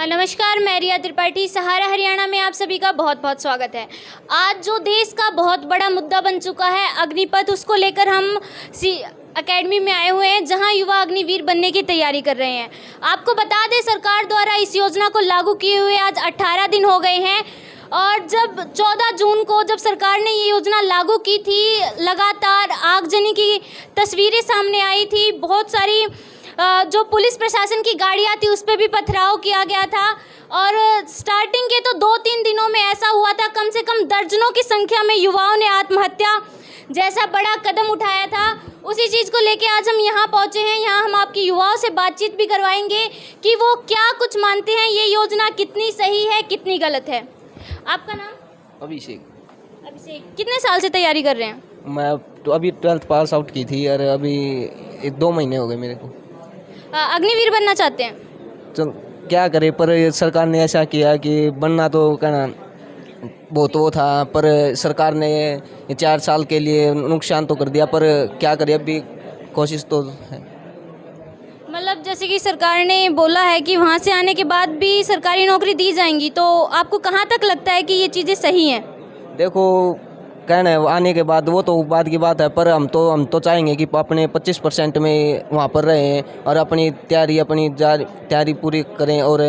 नमस्कार, मैं रिया त्रिपाठी। सहारा हरियाणा में आप सभी का बहुत बहुत स्वागत है। आज जो देश का बहुत बड़ा मुद्दा बन चुका है अग्निपथ, उसको लेकर हम एकेडमी में आए हुए हैं, जहां युवा अग्निवीर बनने की तैयारी कर रहे हैं। आपको बता दें, सरकार द्वारा इस योजना को लागू किए हुए आज 18 दिन हो गए हैं और जब 14 जून को जब सरकार ने ये योजना लागू की थी, लगातार आगजनी की तस्वीरें सामने आई थी। बहुत सारी जो पुलिस प्रशासन की गाड़ियाँ थी उस पर भी पथराव किया गया था और स्टार्टिंग के तो 2-3 दिनों में ऐसा हुआ था, कम से कम दर्जनों की संख्या में युवाओं ने आत्महत्या जैसा बड़ा कदम उठाया था। उसी चीज़ को लेके आज हम यहाँ पहुँचे हैं। यहाँ हम आपकी युवाओं से बातचीत भी करवाएंगे कि वो क्या कुछ मानते हैं, ये योजना कितनी सही है, कितनी गलत है। आपका नाम? अभिषेक। अभिषेक, कितने साल से तैयारी कर रहे हैं? मैं तो अभी 12th पास आउट की थी और अभी 2 महीने हो गए मेरे को। अग्निवीर बनना चाहते हैं? तो क्या करें, पर सरकार ने ऐसा किया कि बनना तो कहना बहुत वो था, पर सरकार ने 4 साल के लिए नुकसान तो कर दिया, पर क्या करें, अभी कोशिश तो है। मतलब जैसे कि सरकार ने बोला है कि वहाँ से आने के बाद भी सरकारी नौकरी दी जाएंगी, तो आपको कहाँ तक लगता है कि ये चीज़ें सही हैं? देखो, कहना है आने के बाद वो तो बाद की बात है, पर हम तो चाहेंगे कि अपने 25% में वहाँ पर रहें और अपनी तैयारी पूरी करें और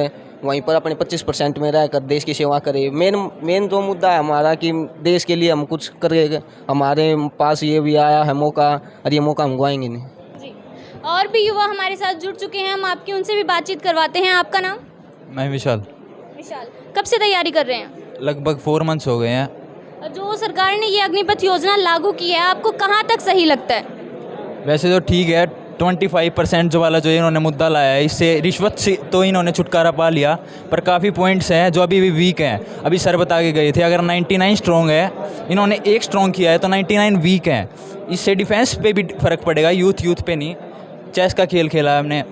वहीं पर अपने 25% में रहकर देश की सेवा करें। मेन जो मुद्दा है हमारा कि देश के लिए हम कुछ करें। हमारे पास ये भी आया है मौका और ये मौका हम गवाएंगे नहीं। जी, और भी युवा हमारे साथ जुड़ चुके हैं, हम आपकी उनसे भी बातचीत करवाते हैं। आपका नाम? मैं विशाल। विशाल, कब से तैयारी कर रहे हैं? लगभग 4 मंथ्स हो गए हैं। जो सरकार ने ये अग्निपथ योजना लागू की है, आपको कहाँ तक सही लगता है? वैसे तो ठीक है, 25% जो वाला जो इन्होंने मुद्दा लाया है, इससे रिश्वत से तो इन्होंने छुटकारा पा लिया, पर काफ़ी पॉइंट्स हैं जो अभी भी वीक हैं। अभी सर बता के गए थे, अगर 99 स्ट्रॉन्ग है, इन्होंने 1 स्ट्रॉन्ग किया है तो 99 वीक हैं। इससे डिफेंस पे भी फ़र्क पड़ेगा, यूथ पे नहीं। चेस का खेल खेला है हमने।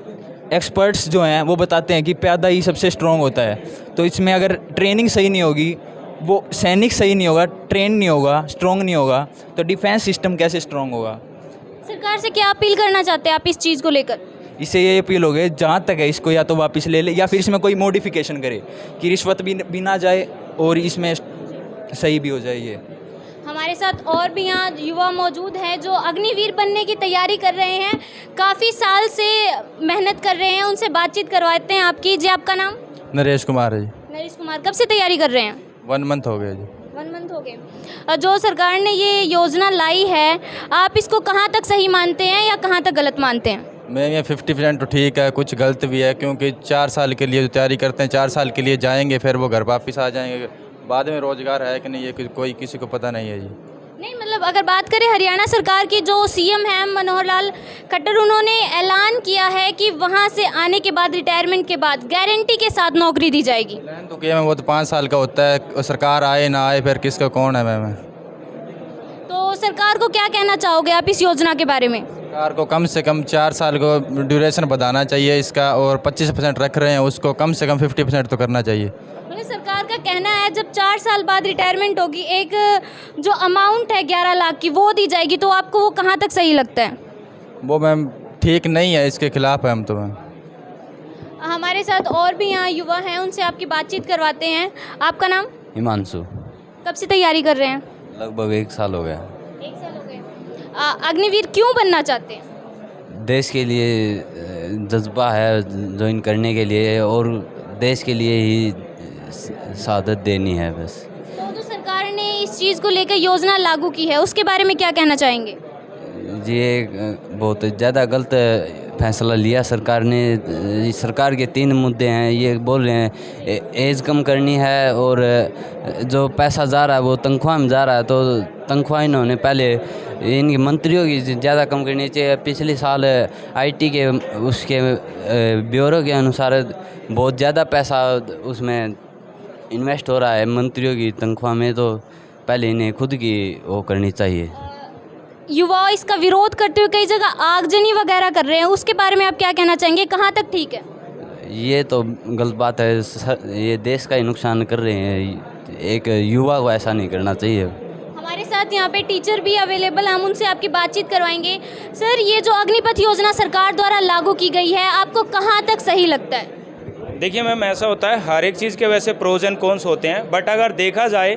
एक्सपर्ट्स जो हैं वो बताते हैं कि प्यादा ही सबसे स्ट्रॉन्ग होता है, तो इसमें अगर ट्रेनिंग सही नहीं होगी, वो सैनिक सही नहीं होगा, ट्रेन नहीं होगा, स्ट्रॉन्ग नहीं होगा, तो डिफेंस सिस्टम कैसे स्ट्रॉन्ग होगा? सरकार से क्या अपील करना चाहते हैं आप इस चीज़ को लेकर? इससे ये अपील हो गई, जहाँ तक है इसको या तो वापस ले ले या फिर इसमें कोई मॉडिफिकेशन करे कि रिश्वत भी ना जाए और इसमें सही भी हो जाए। ये हमारे साथ और भी यहाँ युवा मौजूद हैं जो अग्निवीर बनने की तैयारी कर रहे हैं, काफ़ी साल से मेहनत कर रहे हैं। उनसे बातचीत करवाते हैं आपकी। जी, आपका नाम? नरेश कुमार है जी। नरेश कुमार, कब से तैयारी कर रहे हैं? 1 मंथ हो गया जी। 1 मंथ हो गए। जो सरकार ने ये योजना लाई है, आप इसको कहाँ तक सही मानते हैं या कहाँ तक गलत मानते हैं? मैं ये 50% तो ठीक है, कुछ गलत भी है, क्योंकि 4 साल के लिए जो तैयारी करते हैं, 4 साल के लिए जाएंगे, फिर वो घर वापस आ जाएंगे। बाद में रोजगार है कि नहीं, ये कोई किसी को पता नहीं है जी। नहीं, मतलब अगर बात करें हरियाणा सरकार की, जो सीएम हैं मनोहर लाल खट्टर, उन्होंने ऐलान किया है कि वहाँ से आने के बाद, रिटायरमेंट के बाद गारंटी के साथ नौकरी दी जाएगी। प्लान तो किया, वो तो 5 साल का होता है, सरकार आए ना आए फिर किसका कौन है। मैं तो सरकार को क्या कहना चाहोगे आप इस योजना के बारे में? सरकार को कम से कम 4 साल को ड्यूरेशन बढ़ाना चाहिए इसका, और 25% रख रहे हैं उसको कम से कम 50% तो करना चाहिए। मतलब सरकार का कहना है जब 4 साल बाद रिटायरमेंट होगी, एक जो अमाउंट है 11 लाख की वो दी जाएगी, तो आपको वो कहाँ तक सही लगता है? वो मैम ठीक नहीं है, इसके खिलाफ है हम तो। मैम हमारे साथ और भी यहाँ युवा हैं, उनसे आपकी बातचीत करवाते हैं। आपका नाम? हिमांशु। कब से तैयारी कर रहे हैं? लगभग 1 साल हो गया। 1 साल हो गए। अग्निवीर क्यों बनना चाहते हैं? देश के लिए जज्बा है ज्वाइन करने के लिए, और देश के लिए ही शहादत देनी है बस। तो जो सरकार ने इस चीज़ को लेकर योजना लागू की है, उसके बारे में क्या कहना चाहेंगे? ये बहुत ज़्यादा गलत फैसला लिया सरकार ने। सरकार के 3 मुद्दे हैं, ये बोल रहे हैं एज कम करनी है और जो पैसा जा रहा है वो तनख्वाह में जा रहा है, तो तनख्वाह इन्होंने पहले इनकी मंत्रियों की ज़्यादा कम करनी चाहिए। पिछले साल आईटी के उसके ब्यूरो के अनुसार बहुत ज़्यादा पैसा उसमें इन्वेस्ट हो रहा है मंत्रियों की तनख्वाह में, तो पहले इन्हें खुद की वो करनी चाहिए। युवा इसका विरोध करते हुए कई जगह आगजनी वगैरह कर रहे हैं, उसके बारे में आप क्या कहना चाहेंगे, कहाँ तक ठीक है? ये तो गलत बात है, ये देश का ही नुकसान कर रहे हैं। एक युवा को ऐसा नहीं करना चाहिए। हमारे साथ यहाँ पे टीचर भी अवेलेबल, हम उनसे आपकी बातचीत करवाएंगे। सर, ये जो अग्निपथ योजना सरकार द्वारा लागू की गई है, आपको कहाँ तक सही लगता है? देखिए मैम, ऐसा होता है हर एक चीज़ के वैसे प्रोज एंड कॉन्स होते हैं, बट अगर देखा जाए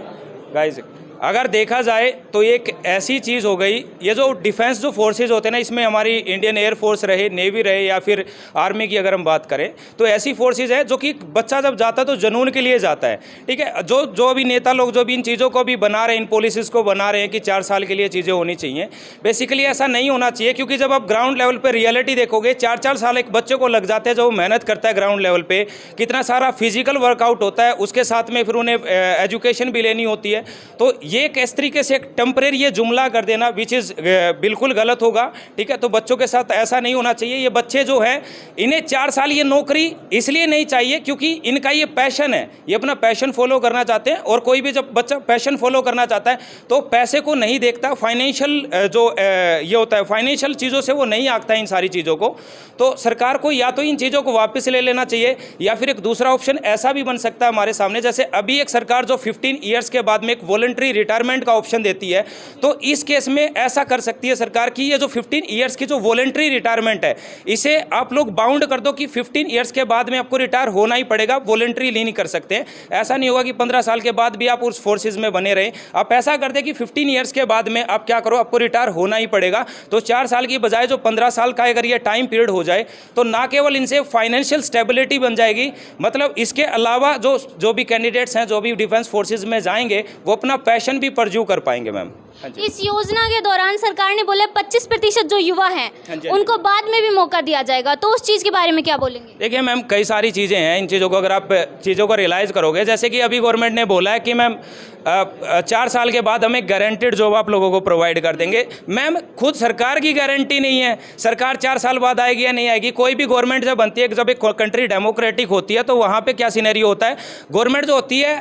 गाइज, अगर देखा जाए तो एक ऐसी चीज़ हो गई, ये जो डिफेंस जो फोर्सेज होते हैं ना, इसमें हमारी इंडियन एयरफोर्स रहे, नेवी रहे या फिर आर्मी की अगर हम बात करें, तो ऐसी फोर्सेज है जो कि बच्चा जब जाता है तो जुनून के लिए जाता है। ठीक है, जो अभी नेता लोग जो भी इन चीज़ों को भी बना रहे हैं, इन पॉलिसीज़ को बना रहे हैं कि 4 साल के लिए चीज़ें होनी चाहिए, बेसिकली ऐसा नहीं होना चाहिए। क्योंकि जब आप ग्राउंड लेवल पर रियलिटी देखोगे, 4-4 साल एक बच्चे को लग जाते हैं जो मेहनत करता है ग्राउंड लेवल पर, कितना सारा फिजिकल वर्कआउट होता है, उसके साथ में फिर उन्हें एजुकेशन भी लेनी होती है। तो ये इस तरीके से एक टेम्परेरी ये जुमला कर देना विच इज़ बिल्कुल गलत होगा। ठीक है, तो बच्चों के साथ ऐसा नहीं होना चाहिए। ये बच्चे जो हैं, इन्हें 4 साल ये नौकरी इसलिए नहीं चाहिए क्योंकि इनका ये पैशन है, ये अपना पैशन फॉलो करना चाहते हैं। और कोई भी जब बच्चा पैशन फॉलो करना चाहता है तो पैसे को नहीं देखता, फाइनेंशियल जो ये होता है, फाइनेंशियल चीज़ों से वो नहीं आंकता इन सारी चीज़ों को। तो सरकार को या तो इन चीज़ों को वापस ले लेना चाहिए, या फिर एक दूसरा ऑप्शन ऐसा भी बन सकता है हमारे सामने, जैसे अभी एक सरकार जो 15 ईयर्स के बाद में एक वॉलंटरी रिटायरमेंट का ऑप्शन देती है, तो इस केस में ऐसा कर सकती है सरकार कि ये जो 15 ईयर्स की जो वॉलंटरी रिटायरमेंट है, इसे आप लोग बाउंड कर दो कि 15 ईयर्स के बाद में आपको रिटायर होना ही पड़ेगा, वॉलंटरी नहीं कर सकते हैं। ऐसा नहीं होगा कि 15 साल के बाद भी आप उस फोर्सेज में बने रहें। आप ऐसा कर दें कि 15 ईयर्स के बाद में आप क्या करो, आपको रिटायर होना ही पड़ेगा। तो 4 साल की बजाय जो 15 साल का अगर ये टाइम पीरियड हो जाए, तो ना केवल इनसे फाइनेंशियल स्टेबिलिटी बन जाएगी, मतलब इसके अलावा जो भी कैंडिडेट्स हैं, जो भी डिफेंस फोर्सेज में जाएंगे, वो अपना पैशन भी परस्यू कर पाएंगे। मैम, इस योजना के दौरान सरकार ने बोला 25% जो युवा हैं उनको बाद में भी मौका दिया जाएगा, तो उस चीज़ के बारे में क्या बोलेंगे? देखिए मैम, कई सारी चीज़ें हैं, इन चीज़ों को अगर आप चीज़ों को रियलाइज़ करोगे, जैसे कि अभी गवर्नमेंट ने बोला है कि मैम 4 साल के बाद हमें गारंटेड जॉब आप लोगों को प्रोवाइड कर देंगे। मैम, खुद सरकार की गारंटी नहीं है सरकार 4 साल बाद आएगी या नहीं आएगी। कोई भी गवर्नमेंट जब बनती है, जब एक कंट्री डेमोक्रेटिक होती है, तो वहाँ पे क्या सिनेरियो होता है, गवर्नमेंट जो होती है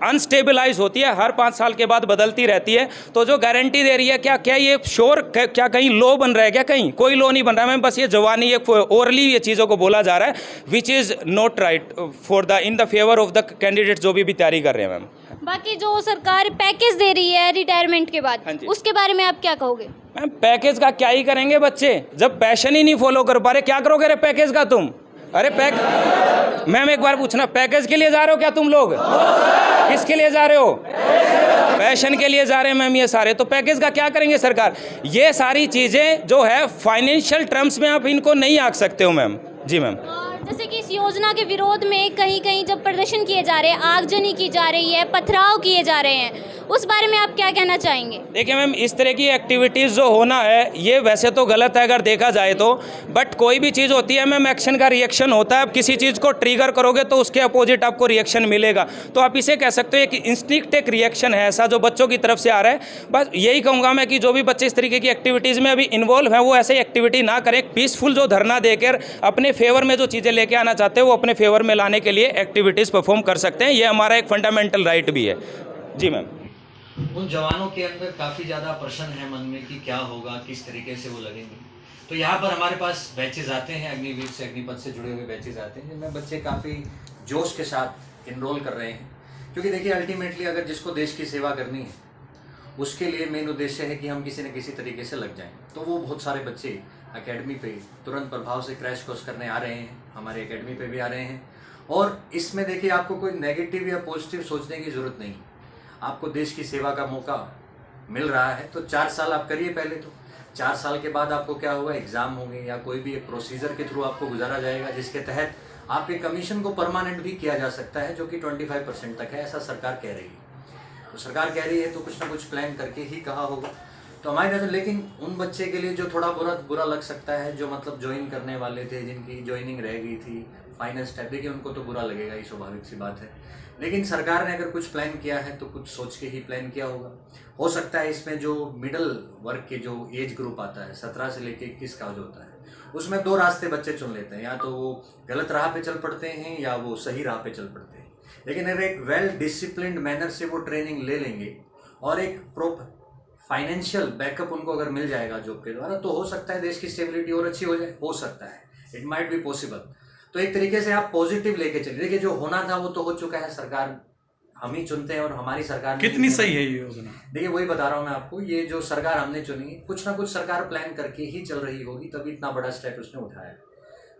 अनस्टेबलाइज होती है, हर 5 साल के बाद बदलती रहती है। तो जो गारंटी दे रही है, क्या ये श्योर क्या कहीं लॉ बन रहा है? क्या कहीं कोई लॉ नहीं बन रहा है मैम, बस ये जवानी एक ओरली ये चीज़ों को बोला जा रहा है, which is not right for the in the favour of the candidate जो भी तैयारी कर रहे हैं। मैम, बाकी जो सरकार पैकेज दे रही है रिटायरमेंट के बाद, उसके बारे में आप क्या कहोगे? मैम, पैकेज का क्या ही करेंगे बच्चे, जब पैशन ही नहीं फॉलो कर पा रहे, क्या करोगे रे पैकेज का तुम? अरे मैम एक बार पूछना, पैकेज के लिए जा रहे हो क्या तुम लोग? किसके लिए जा रहे हो? पैशन के लिए जा रहे हैं मैम ये सारे। तो पैकेज का क्या करेंगे सरकार? ये सारी चीज़ें जो है फाइनेंशियल टर्म्स में आप इनको नहीं आंक सकते हो मैम। जी मैम। जैसे कि इस योजना के विरोध में कहीं कहीं जब प्रदर्शन किए जा रहे हैं, आगजनी की जा रही है, पथराव किए जा रहे हैं, उस बारे में आप क्या कहना चाहेंगे? देखिए मैम, इस तरह की एक्टिविटीज़ जो होना है ये वैसे तो गलत है अगर देखा जाए तो, बट कोई भी चीज़ होती है मैम, एक्शन का रिएक्शन होता है। आप किसी चीज़ को ट्रिगर करोगे तो उसके अपोजिट आपको रिएक्शन मिलेगा। तो आप इसे कह सकते हो कि इंस्टिंक्ट एक रिएक्शन है ऐसा जो बच्चों की तरफ से आ रहा है। बस यही कहूँगा मैं कि जो भी बच्चे इस तरीके की एक्टिविटीज़ में अभी इन्वॉल्व हैं, वो ऐसे एक्टिविटी ना करें। पीसफुल जो धरना देकर अपने फेवर में जो चीज़ें लेके आना चाहते हैं, वो अपने फेवर में लाने के लिए एक्टिविटीज़ परफॉर्म कर सकते हैं। ये हमारा एक फंडामेंटल राइट भी है। जी मैम। उन जवानों के अंदर काफ़ी ज़्यादा प्रश्न है मन में कि क्या होगा, किस तरीके से वो लगेंगे। तो यहाँ पर हमारे पास बैचेज आते हैं, अग्निवीर से, अग्निपथ से जुड़े हुए बैचेज आते हैं, जिनमें बच्चे काफ़ी जोश के साथ इनरोल कर रहे हैं। क्योंकि देखिए, अल्टीमेटली अगर जिसको देश की सेवा करनी है, उसके लिए मेन उद्देश्य है कि हम किसी न किसी तरीके से लग जाएं। तो वो बहुत सारे बच्चे एकेडमी पे तुरंत प्रभाव से क्रैश कोर्स करने आ रहे हैं, हमारे एकेडमी पे भी आ रहे हैं। और इसमें देखिए, आपको कोई नेगेटिव या पॉजिटिव सोचने की ज़रूरत नहीं। आपको देश की सेवा का मौका मिल रहा है तो 4 साल आप करिए पहले। तो 4 साल के बाद आपको क्या होगा, एग्ज़ाम होंगे या कोई भी एक प्रोसीजर के थ्रू आपको गुजारा जाएगा, जिसके तहत आपके कमीशन को परमानेंट भी किया जा सकता है, जो कि 25% तक है, ऐसा सरकार कह रही है। तो सरकार कह रही है तो कुछ ना कुछ प्लान करके ही कहा होगा। तो हमारी नज़र, लेकिन उन बच्चे के लिए जो थोड़ा बुरा लग सकता है, जो मतलब ज्वाइन करने वाले थे, जिनकी ज्वाइनिंग रह गई थी, फाइनल स्टेप, देखिए उनको तो बुरा लगेगा ही, स्वाभाविक सी बात है। लेकिन सरकार ने अगर कुछ प्लान किया है तो कुछ सोच के ही प्लान किया होगा। हो सकता है इसमें जो मिडल वर्ग के जो एज ग्रुप आता है, 17 से लेकर 21 का जो होता है, उसमें 2 रास्ते बच्चे चुन लेते हैं। या तो वो गलत राह पे चल पड़ते हैं या वो सही राह पे चल पड़ते हैं। लेकिन अगर एक वेल डिसिप्लिन्ड मैनर से वो ट्रेनिंग ले लेंगे और एक प्रॉपर फाइनेंशियल बैकअप उनको अगर मिल जाएगा जॉब के द्वारा, तो हो सकता है देश की स्टेबिलिटी और अच्छी हो जाए। हो सकता है, इट माइट बी पॉसिबल। तो एक तरीके से आप पॉजिटिव लेके चलिए। देखिए, जो होना था वो तो हो चुका है, सरकार हम ही चुनते हैं और हमारी सरकार कितनी सही है ये योजना? देखिए, वही बता रहा हूँ मैं आपको, ये जो सरकार हमने चुनी है, कुछ ना कुछ सरकार प्लान करके ही चल रही होगी, तभी इतना बड़ा स्टेप उसने उठाया।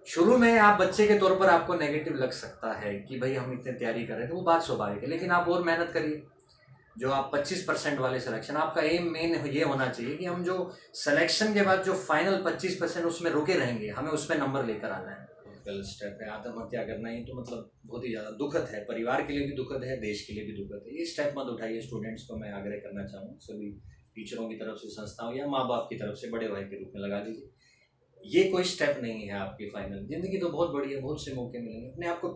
शुरू में आप बच्चे के तौर पर आपको नेगेटिव लग सकता है कि भाई हम इतने तैयारी कर रहे थे, वो बात स्वाभाविक है, लेकिन आप और मेहनत करिए। जो आप 25% वाले सिलेक्शन, आपका एम मेन ये होना चाहिए कि हम जो सिलेक्शन के बाद जो फाइनल 25% उसमें रुके रहेंगे, हमें उसमें नंबर लेकर आना है। गलत स्टेप है, आत्महत्या करना ही तो मतलब बहुत ही ज़्यादा दुखद है, परिवार के लिए भी दुखद है, देश के लिए भी दुखद है। ये स्टेप मत उठाइए। स्टूडेंट्स को मैं आग्रह करना चाहूँगा, सभी टीचरों की तरफ से, संस्थाओं या माँ बाप की तरफ से बड़े भाई के रूप में लगा लीजिए, ये कोई स्टेप नहीं है आपकी फाइनल। ज़िंदगी तो बहुत बड़ी है, बहुत से मौके मिलेंगे, अपने आप को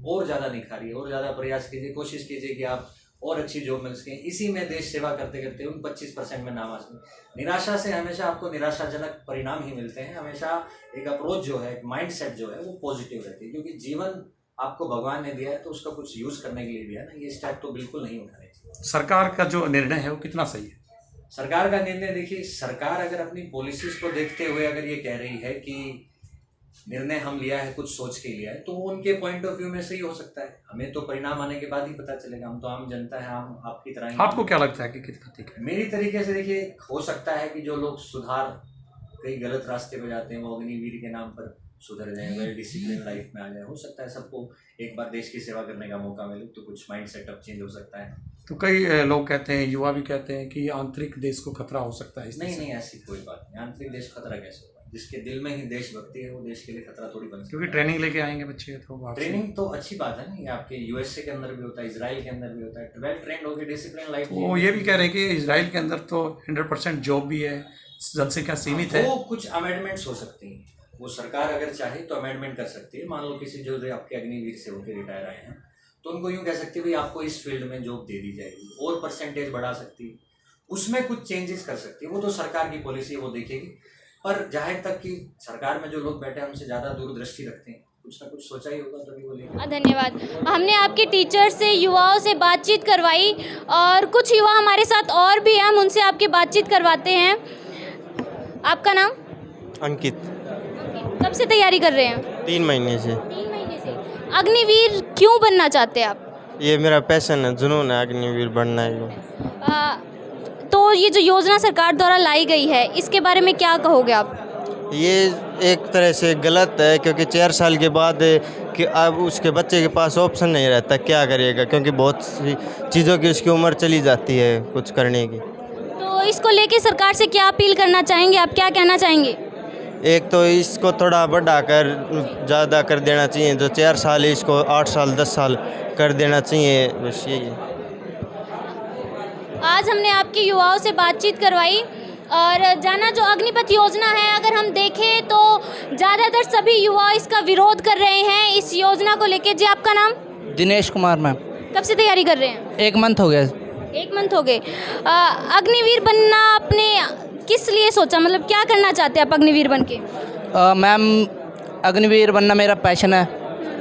और ज़्यादा निखारिए, और ज़्यादा प्रयास कीजिए, कोशिश कीजिए कि आप और अच्छी जॉब मिल सकें। इसी में देश सेवा करते करते उन 25% में नाम आ सकें। निराशा से हमेशा आपको निराशाजनक परिणाम ही मिलते हैं। हमेशा एक अप्रोच जो है, एक माइंडसेट जो है, वो पॉजिटिव रहती है, क्योंकि जीवन आपको भगवान ने दिया है तो उसका कुछ यूज़ करने के लिए दिया है ना। ये स्टेप तो बिल्कुल नहीं उठाने चाहिए। सरकार का जो निर्णय है वो कितना सही है? सरकार का निर्णय देखिए, सरकार अगर अपनी पॉलिसीज को देखते हुए अगर ये कह रही है कि निर्णय हम लिया है कुछ सोच के लिया है, तो उनके पॉइंट ऑफ व्यू में सही हो सकता है। हमें तो परिणाम आने के बाद ही पता चलेगा, हम तो आम जनता है, हम आपकी तरह ही। आपको क्या लगता है कि कितना ठीक है? मेरी तरीके से देखिए, हो सकता है कि जो लोग सुधार कई गलत रास्ते पे जाते हैं वो अग्निवीर के नाम पर सुधर जाएं, वेल डिसिप्लिन लाइफ में आ जाए। हो सकता है सबको एक बार देश की सेवा करने का मौका मिले तो कुछ माइंड सेटअप चेंज हो सकता है। तो कई लोग कहते हैं, युवा भी कहते हैं कि आंतरिक देश को खतरा हो सकता है। नहीं, ऐसी कोई बात नहीं। आंतरिक देश खतरा कैसे होगा? जिसके दिल में ही देशभक्ति है वो देश के लिए खतरा थोड़ी बन सकता है। क्योंकि ट्रेनिंग लेके आएंगे बच्चे, तो ट्रेनिंग तो अच्छी बात है ना। ये आपके यूएसए के अंदर भी होता है, इजराइल के अंदर भी होता है, वेल ट्रेंड होकर डिसिप्लिन लाइफ। वो ये भी कह रहे हैं कि इजराइल के अंदर तो 100% जॉब भी है, जनसंख्या सीमित है। वो कुछ अमेंडमेंट्स हो सकती हैं, वो सरकार अगर चाहे तो अमेंडमेंट कर सकती है। मान लो किसी जो आपके अग्निवीर से होकर रिटायर आए हैं, तो उनको यूँ कह सकती है भाई आपको इस फील्ड में जॉब दे दी जाएगी, और परसेंटेज बढ़ा सकती है, उसमें कुछ चेंजेस कर सकती है। वो तो सरकार की पॉलिसी है, वो देखेगी। पर जहाँ तक कि सरकार में जो लोग बैठे हैं हमसे ज़्यादा दूरदृष्टि रखते हैं, कुछ ना कुछ सोचा ही होगा तभी वो लेंगे। धन्यवाद। हमने आपके टीचर से, युवाओं से बातचीत करवाई, और कुछ युवा हमारे साथ और भी हैं, हम उनसे आपकी बातचीत करवाते हैं। आपका नाम? अंकित। कब से तैयारी कर रहे हैं? 3 महीने से। 3 महीने से। अग्निवीर क्यों बनना चाहते हैं आप? ये मेरा पैशन है, जुनून है, अग्निवीर बनना है। तो ये जो योजना सरकार द्वारा लाई गई है, इसके बारे में क्या कहोगे आप? ये एक तरह से गलत है, क्योंकि 4 साल के बाद कि अब उसके बच्चे के पास ऑप्शन नहीं रहता, क्या करेगा, क्योंकि बहुत सी चीज़ों की उसकी उम्र चली जाती है कुछ करने की। तो इसको लेके सरकार से क्या अपील करना चाहेंगे आप, क्या कहना चाहेंगे? एक तो इसको थोड़ा बढ़ाकर ज़्यादा कर देना चाहिए, जो 4 साल है इसको 8 साल 10 साल कर देना चाहिए, बस यही है। आज हमने आपके युवाओं से बातचीत करवाई और जाना जो अग्निपथ योजना है, अगर हम देखें तो ज़्यादातर सभी युवा इसका विरोध कर रहे हैं इस योजना को लेके। जी, आपका नाम? दिनेश कुमार मैम। कब से तैयारी कर रहे हैं? 1 मंथ हो गया। 1 मंथ हो गए। अग्निवीर बनना आपने किस लिए सोचा, मतलब क्या करना चाहते हैं आप अग्निवीर बन के? मैम, अग्निवीर बनना मेरा पैशन है,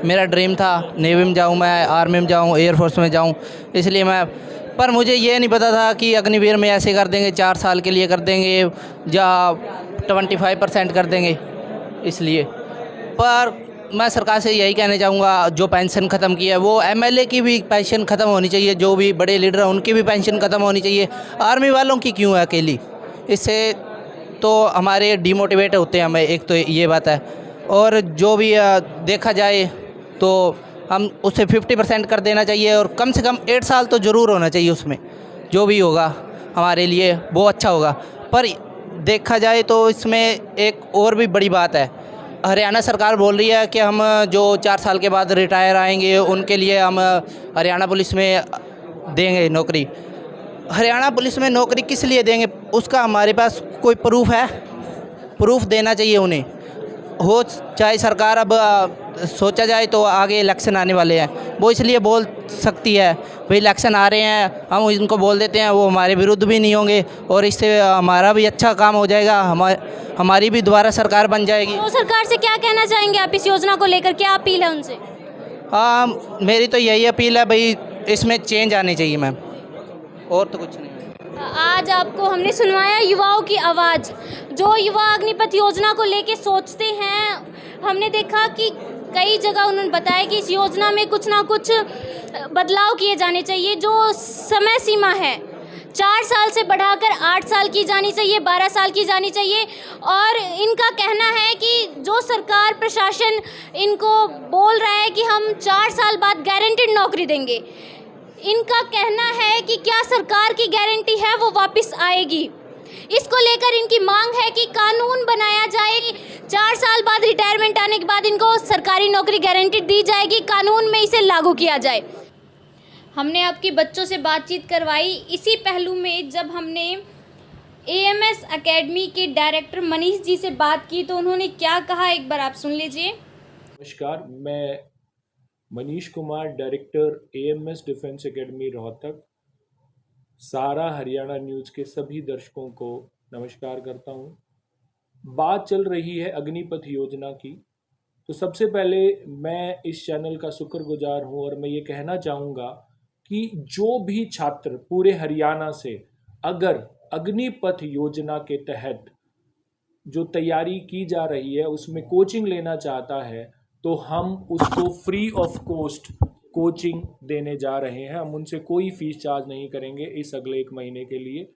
मेरा ड्रीम था। नेवी में जाऊँ मैं, आर्मी में जाऊँ, एयरफोर्स में जाऊँ, इसलिए मैं, पर मुझे ये नहीं पता था कि अग्निवीर में ऐसे कर देंगे, 4 साल के लिए कर देंगे या 25% कर देंगे, इसलिए। पर मैं सरकार से यही कहना चाहूँगा, जो पेंशन ख़त्म की है वो एमएलए की भी पेंशन ख़त्म होनी चाहिए, जो भी बड़े लीडर हैं उनकी भी पेंशन ख़त्म होनी चाहिए। आर्मी वालों की क्यों है अकेली? इससे तो हमारे डिमोटिवेट होते हैं हमें, एक तो ये बात है। और जो भी देखा जाए तो हम उसे 50% कर देना चाहिए, और कम से कम 8 साल तो ज़रूर होना चाहिए उसमें। जो भी होगा हमारे लिए वो अच्छा होगा। पर देखा जाए तो इसमें एक और भी बड़ी बात है, हरियाणा सरकार बोल रही है कि हम जो 4 साल के बाद रिटायर आएंगे उनके लिए हम हरियाणा पुलिस में देंगे नौकरी। हरियाणा पुलिस में नौकरी किस लिए देंगे? उसका हमारे पास कोई प्रूफ है? प्रूफ देना चाहिए उन्हें। हो चाहे सरकार, अब सोचा जाए तो आगे इलेक्शन आने वाले हैं, वो इसलिए बोल सकती है भाई इलेक्शन आ रहे हैं, हम इनको बोल देते हैं, वो हमारे विरुद्ध भी नहीं होंगे और इससे हमारा भी अच्छा काम हो जाएगा, हमारी भी दोबारा सरकार बन जाएगी। तो सरकार से क्या कहना चाहेंगे आप इस योजना को लेकर, क्या अपील है उनसे? हाँ, मेरी तो यही अपील है भाई, इसमें चेंज आनी चाहिए मैम, और तो कुछ नहीं। आज आपको हमने सुनवाया युवाओं की आवाज़, जो युवा अग्निपथ योजना को लेके सोचते हैं। हमने देखा कि कई जगह उन्होंने बताया कि इस योजना में कुछ ना कुछ बदलाव किए जाने चाहिए। जो समय सीमा है 4 साल से बढ़ाकर 8 साल की जानी चाहिए, 12 साल की जानी चाहिए। और इनका कहना है कि जो सरकार प्रशासन इनको बोल रहा है कि हम 4 साल बाद गारंटीड नौकरी देंगे, इनका कहना है कि क्या सरकार की गारंटी है वो वापस आएगी। इसको लेकर इनकी मांग है कि कानून बनाया जाए, 4 साल बाद रिटायरमेंट आने के बाद इनको सरकारी नौकरी गारंटीड दी जाएगी, कानून में इसे लागू किया जाए। हमने आपके बच्चों से बातचीत करवाई इसी पहलू में जब हमने AMS एकेडमी के डायरेक्टर मनीष जी से बात की, तो उन्होंने क्या कहा एक बार आप सुन लीजिए। नमस्कार, मैं Manish Kumar, director AMS defence academy Rohtak, Sahara Haryana news के सभी दर्शकों को नमस्कार करता हूं। बात चल रही है अग्निपथ योजना की, तो सबसे पहले मैं इस चैनल का शुक्रगुजार हूं और मैं ये कहना चाहूँगा कि जो भी छात्र पूरे हरियाणा से अगर अग्निपथ योजना के तहत जो तैयारी की जा रही है उसमें कोचिंग लेना चाहता है, तो हम उसको फ्री ऑफ कॉस्ट कोचिंग देने जा रहे हैं। हम उनसे कोई फीस चार्ज नहीं करेंगे इस अगले 1 महीने के लिए।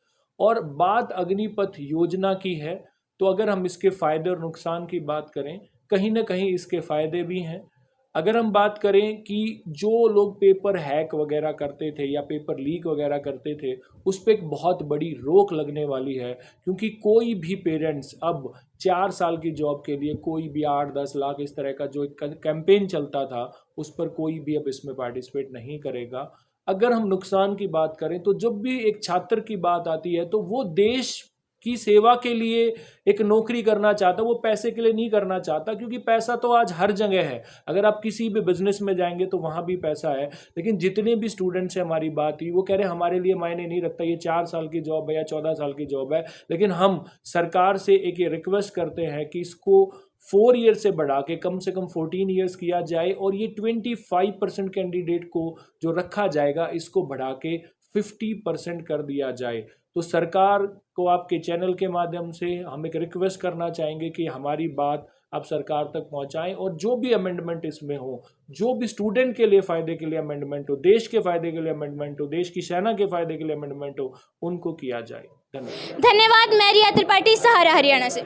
और बात अग्निपथ योजना की है, तो अगर हम इसके फ़ायदे और नुकसान की बात करें, कहीं ना कहीं इसके फ़ायदे भी हैं। अगर हम बात करें कि जो लोग पेपर हैक वगैरह करते थे या पेपर लीक वगैरह करते थे, उस पर एक बहुत बड़ी रोक लगने वाली है, क्योंकि कोई भी पेरेंट्स अब 4 साल की जॉब के लिए कोई भी 8-10 लाख इस तरह का जो एक कैंपेन चलता था, उस पर कोई भी अब इसमें पार्टिसिपेट नहीं करेगा। अगर हम नुकसान की बात करें, तो जब भी एक छात्र की बात आती है तो वो देश की सेवा के लिए एक नौकरी करना चाहता, वो पैसे के लिए नहीं करना चाहता, क्योंकि पैसा तो आज हर जगह है। अगर आप किसी भी बिजनेस में जाएंगे तो वहाँ भी पैसा है। लेकिन जितने भी स्टूडेंट से हमारी बात हुई, वो कह रहे हैं हमारे लिए मायने नहीं रखता, ये 4 साल की जॉब है या 14 साल की जॉब है। लेकिन हम सरकार से एक ये रिक्वेस्ट करते हैं कि इसको 4 ईयर से बढ़ा के कम से कम 14 ईयर्स किया जाए, और ये 25% कैंडिडेट को जो रखा जाएगा इसको बढ़ा के 50% कर दिया जाए। तो सरकार को आपके चैनल के माध्यम से हम एक रिक्वेस्ट करना चाहेंगे कि हमारी बात आप सरकार तक पहुंचाएं, और जो भी अमेंडमेंट इसमें हो, जो भी स्टूडेंट के लिए फ़ायदे के लिए अमेंडमेंट हो, देश के फ़ायदे के लिए अमेंडमेंट हो, देश की सेना के फ़ायदे के लिए अमेंडमेंट हो, उनको किया जाए। धन्यवाद। धन्यवाद। मैं रिया त्रिपाठी, सहारा हरियाणा से।